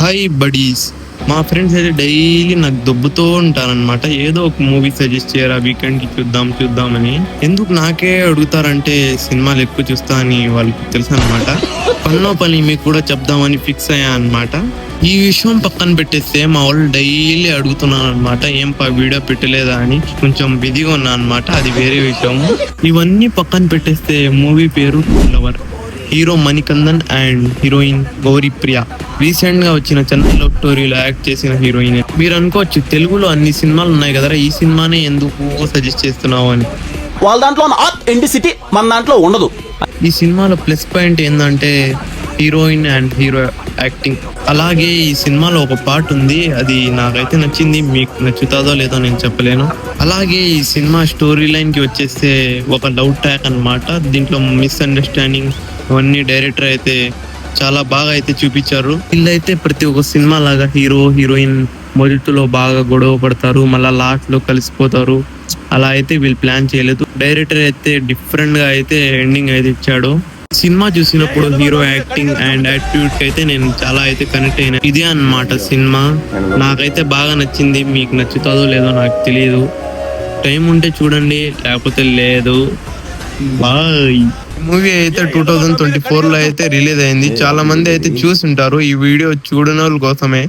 Hi buddies, మా friends అయితే daily నాకు దొబ్బుతూ ఉంటారనమాట. ఏదో ఒక మూవీ సజెస్ట్ చేయరా వీకెండ్ కి చూద్దామని. ఎందుకు నాకే అడుగుతారంటే సినిమాలు ఎక్కువ చూస్తా అని వాళ్ళకి తెలుసు అనమాట. పనిలో పని మీకు కూడా చెప్దామని ఫిక్స్ అయ్యా అనమాట. ఈ విషయం పక్కన పెట్టేస్తే మా వాళ్ళు డైలీ అడుగుతున్నాను అనమాట, ఏం వీడియో పెట్టలేదా అని. కొంచెం బిజీగా ఉన్నా అనమాట, అది వేరే విషయం. ఇవన్నీ పక్కన పెట్టేస్తే మూవీ పేరు lover. Hero Manikandan and heroine Gauri Priya. Recent గా వచ్చిన చెన్నై లవ్ స్టోరీలో యాక్ట్ చేసిన హీరోయిన్. మీరు అనుకోవచ్చు తెలుగులో అన్ని సినిమాలు ఉన్నాయి కదా, ఈ సినిమానే ఎందుకు సజెస్ట్ చేస్తున్నావు అని. వాళ్ళ దాంట్లో ఆథెంటిసిటీ మన దాంట్లో ఉండదు. ఈ సినిమాలో ప్లస్ పాయింట్ ఏంటంటే హీరోయిన్ అండ్ హీరో యాక్టింగ్. అలాగే ఈ సినిమాలో ఒక పార్ట్ ఉంది, అది నాకైతే నచ్చింది. మీకు నచ్చుతాదో లేదో నేను చెప్పలేను. అలాగే ఈ సినిమా స్టోరీ లైన్ కి వచ్చేస్తే ఒక లవ్ ట్రాక్ అన్నమాట. దీంట్లో మిస్అండర్స్టాండింగ్ ఇవన్నీ డైరెక్టర్ అయితే చాలా బాగా అయితే చూపించారు. వీళ్ళైతే ప్రతి ఒక్క సినిమా లాగా హీరో హీరోయిన్ మొదటిలో బాగా గొడవ పడతారు, మళ్ళీ లాస్ట్ లో కలిసిపోతారు. అలా అయితే వీళ్ళు ప్లాన్ చేయలేదు. డైరెక్టర్ అయితే డిఫరెంట్ గా అయితే ఎండింగ్ అయితే ఇచ్చాడు. సినిమా చూసినప్పుడు హీరో యాక్టింగ్ అండ్ యాటిట్యూడ్ కి అయితే నేను చాలా అయితే కనెక్ట్ అయినా. ఇదే అన్నమాట సినిమా. నాకైతే బాగా నచ్చింది. మీకు నచ్చుతుందో లేదో నాకు తెలియదు. టైం ఉంటే చూడండి, లేకపోతే లేదు. బాయ్. మూవీ అయితే 2024 లో అయితే రిలీజ్ అయింది. చాలా మంది అయితే చూసుంటారు. ఈ వీడియో చూడని వాళ్ళ కోసమే.